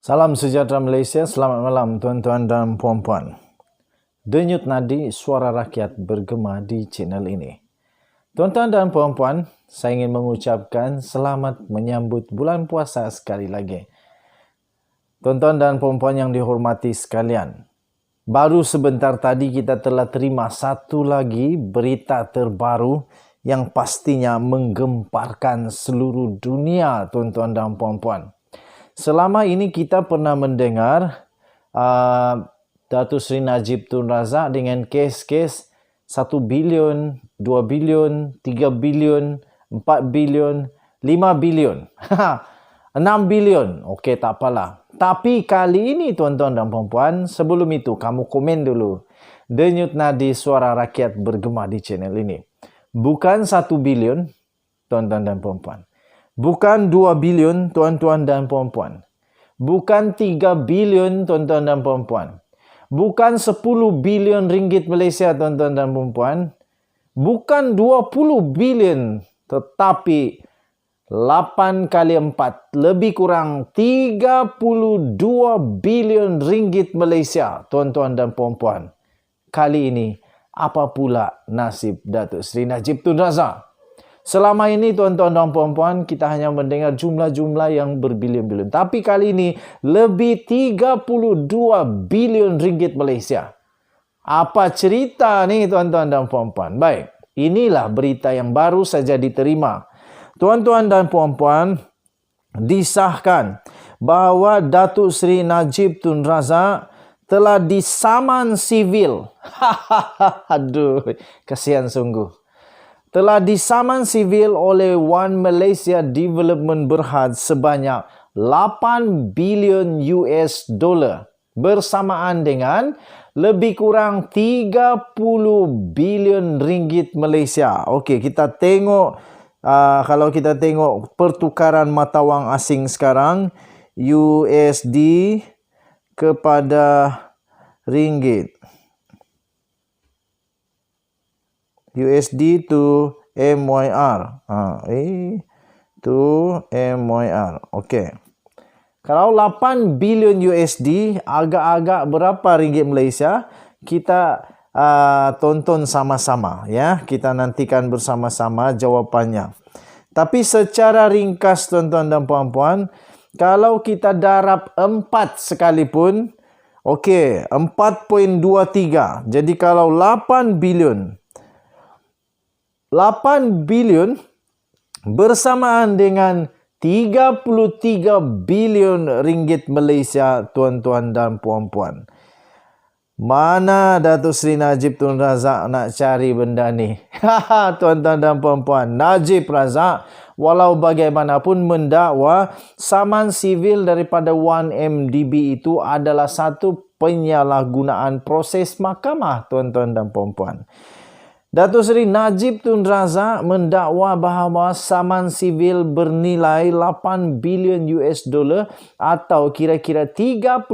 Salam sejahtera Malaysia, selamat malam tuan-tuan dan puan-puan. Denyut nadi suara rakyat bergema di channel ini. Tuan-tuan dan puan-puan, saya ingin mengucapkan selamat menyambut bulan puasa sekali lagi. Tuan-tuan dan puan-puan yang dihormati sekalian, baru sebentar tadi kita telah terima satu lagi berita terbaru yang pastinya menggemparkan seluruh dunia, tuan-tuan dan puan-puan. Selama ini kita pernah mendengar Datuk Seri Najib Tun Razak dengan kes-kes 1 bilion, 2 bilion, 3 bilion, 4 bilion, 5 bilion, 6 bilion. Okey, tak apalah. Tapi kali ini tuan-tuan dan puan-puan, sebelum itu kamu komen dulu. Denyut nadi suara rakyat bergema di channel ini. Bukan 1 bilion, tuan-tuan dan puan-puan. Bukan 2 bilion, tuan-tuan dan puan-puan. Bukan 3 bilion, tuan-tuan dan puan-puan. Bukan 10 bilion ringgit Malaysia, tuan-tuan dan puan-puan. Bukan 20 bilion, tetapi 8 kali 4, lebih kurang 32 bilion ringgit Malaysia, tuan-tuan dan puan-puan. Kali ini, apa pula nasib Datuk Seri Najib Tun Razak? Selama ini tuan-tuan dan puan-puan kita hanya mendengar jumlah-jumlah yang berbilion-bilion. Tapi kali ini lebih 32 bilion ringgit Malaysia. Apa cerita ni tuan-tuan dan puan-puan? Baik, inilah berita yang baru saja diterima. Tuan-tuan dan puan-puan, disahkan bahawa Datuk Seri Najib Tun Razak telah disaman sivil. Aduh, kasihan sungguh. Telah disaman sivil oleh One Malaysia Development Berhad sebanyak 8 bilion US dollar bersamaan dengan lebih kurang 30 bilion ringgit Malaysia. Okey, kita tengok kalau kita tengok pertukaran mata wang asing sekarang, USD kepada ringgit. USD to MYR. To MYR. Okey. Kalau 8 bilion USD, agak-agak berapa ringgit Malaysia? Kita tonton sama-sama, ya. Kita nantikan bersama-sama jawapannya. Tapi secara ringkas tuan-tuan dan puan-puan, kalau kita darab 4 sekalipun, okey, 4.23. Jadi kalau 8 bilion bersamaan dengan 33 bilion ringgit Malaysia, tuan-tuan dan puan-puan. Mana Datuk Seri Najib Tun Razak nak cari benda ni? Tuan-tuan dan puan-puan, Najib Razak walau bagaimanapun mendakwa saman sivil daripada 1MDB itu adalah satu penyalahgunaan proses mahkamah, tuan-tuan dan puan-puan. Datuk Seri Najib Tun Razak mendakwa bahawa saman sivil bernilai 8 bilion US dollar atau kira-kira 33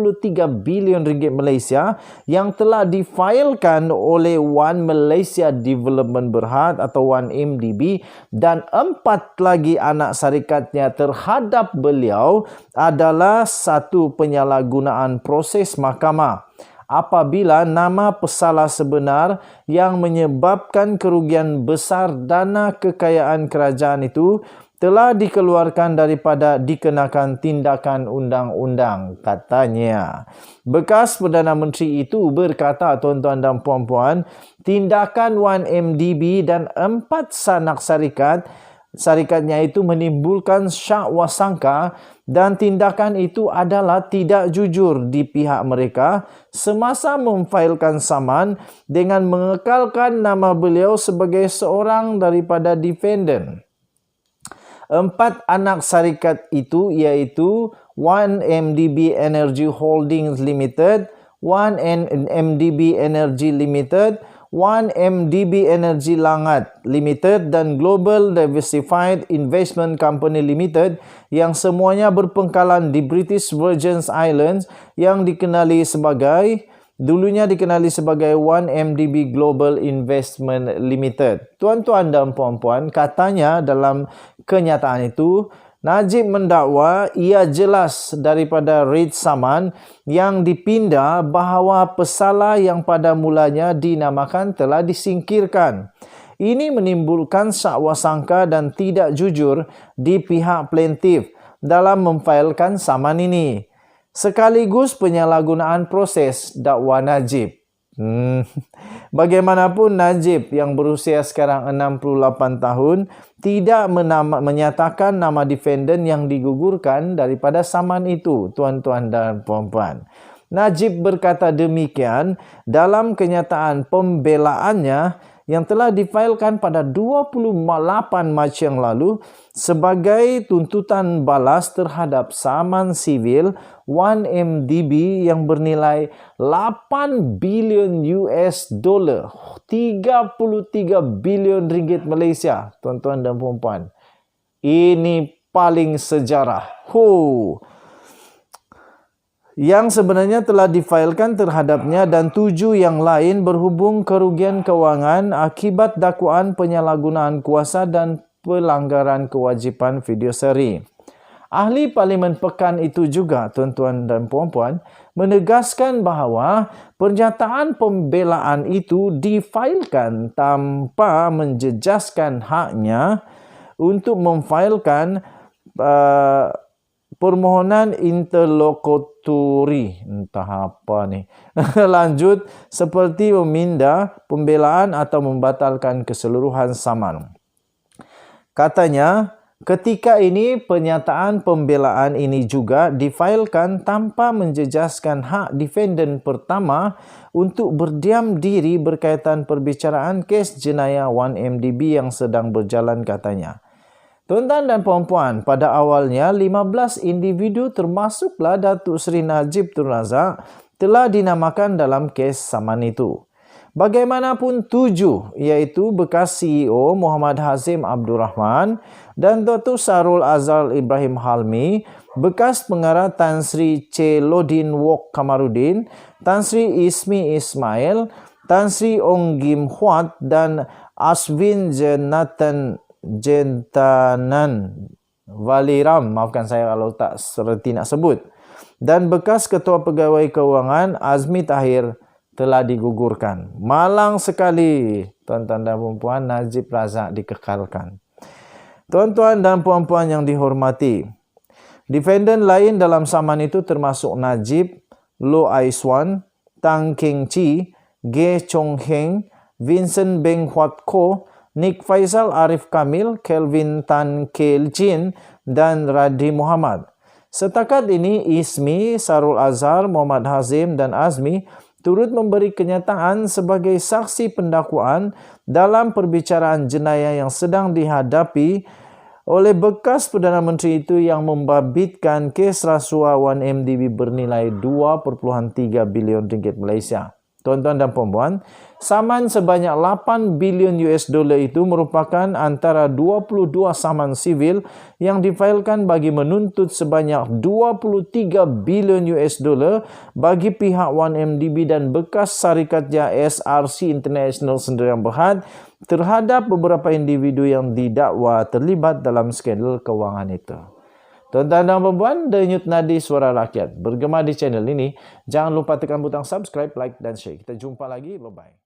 bilion ringgit Malaysia yang telah difailkan oleh One Malaysia Development Berhad atau 1MDB dan 4 lagi anak syarikatnya terhadap beliau adalah satu penyalahgunaan proses mahkamah. Apabila nama pesalah sebenar yang menyebabkan kerugian besar dana kekayaan kerajaan itu telah dikeluarkan daripada dikenakan tindakan undang-undang, katanya. Bekas Perdana Menteri itu berkata, tuan-tuan dan puan-puan, tindakan 1MDB dan 4 sanak syarikatnya itu menimbulkan syak wasangka dan tindakan itu adalah tidak jujur di pihak mereka semasa memfailkan saman dengan mengekalkan nama beliau sebagai seorang daripada defendant. 4 anak syarikat itu iaitu 1MDB Energy Holdings Limited, 1MDB Energy Limited, 1MDB Energy Langat Limited dan Global Diversified Investment Company Limited yang semuanya berpengkalan di British Virgin Islands yang dulunya dikenali sebagai 1MDB Global Investment Limited. Tuan-tuan dan puan-puan, katanya dalam kenyataan itu Najib mendakwa ia jelas daripada Raid Saman yang dipindah bahawa pesalah yang pada mulanya dinamakan telah disingkirkan. Ini menimbulkan sakwa sangka dan tidak jujur di pihak plaintiff dalam memfailkan saman ini, sekaligus penyalahgunaan proses dakwa Najib. Bagaimanapun Najib yang berusia sekarang 68 tahun tidak menyatakan nama defendant yang digugurkan daripada saman itu, tuan-tuan dan puan-puan. Najib berkata demikian dalam kenyataan pembelaannya yang telah difailkan pada 28 Mac yang lalu sebagai tuntutan balas terhadap saman sivil 1MDB yang bernilai 8 bilion US dollar, 33 bilion ringgit Malaysia, tuan-tuan dan puan-puan. Ini paling sejarah. Yang sebenarnya telah difailkan terhadapnya dan 7 yang lain berhubung kerugian kewangan akibat dakwaan penyalahgunaan kuasa dan pelanggaran kewajipan fiduciary. Ahli Parlimen pekan itu juga, tuan-tuan dan puan-puan, menegaskan bahawa pernyataan pembelaan itu difailkan tanpa menjejaskan haknya untuk memfailkan permohonan interlokutori, entah apa ni, lanjut seperti meminda pembelaan atau membatalkan keseluruhan saman. Katanya, ketika ini pernyataan pembelaan ini juga difailkan tanpa menjejaskan hak defendant pertama untuk berdiam diri berkaitan perbicaraan kes jenayah 1MDB yang sedang berjalan, katanya. Tuan-tuan dan puan-puan, pada awalnya 15 individu termasuklah Datuk Seri Najib Tun Razak telah dinamakan dalam kes saman itu. Bagaimanapun 7, iaitu bekas CEO Muhammad Hazim Abdul Rahman dan Datuk Sarul Azhar Ibrahim Halmi, bekas pengarah Tan Sri Celodin Wok Kamarudin, Tan Sri Ismi Ismail, Tan Sri Ong Gim Huat dan Aswin Jentanan Valiram, maafkan saya kalau tak serti nak sebut, dan bekas Ketua Pegawai Kewangan Azmi Tahir telah digugurkan. Malang sekali, tuan-tuan dan puan-puan, Najib Razak dikekalkan. Tuan-tuan dan puan-puan yang dihormati, defendant lain dalam saman itu termasuk Najib, Loh Aiswan, Tang Keng Chi, Ge Chong Heng, Vincent Beng Huat Ko, Nick Faisal Arif Kamil, Kelvin Tan Kel Jin dan Radhi Muhammad. Setakat ini, Ismi, Sarul Azhar, Muhammad Hazim dan Azmi turut memberi kenyataan sebagai saksi pendakwaan dalam perbicaraan jenayah yang sedang dihadapi oleh bekas Perdana Menteri itu yang membabitkan kes rasuah 1MDB bernilai 2.3 bilion ringgit Malaysia. Tuan-tuan dan puan-puan, saman sebanyak 8 bilion US dollar itu merupakan antara 22 saman sivil yang difailkan bagi menuntut sebanyak 23 bilion US dollar bagi pihak 1MDB dan bekas syarikatnya SRC International Sdn Bhd terhadap beberapa individu yang didakwa terlibat dalam skandal kewangan itu. Tuan-tuan dan puan-puan, Denyut Nadi Suara Rakyat bergema di channel ini. Jangan lupa tekan butang subscribe, like dan share. Kita jumpa lagi. Bye-bye.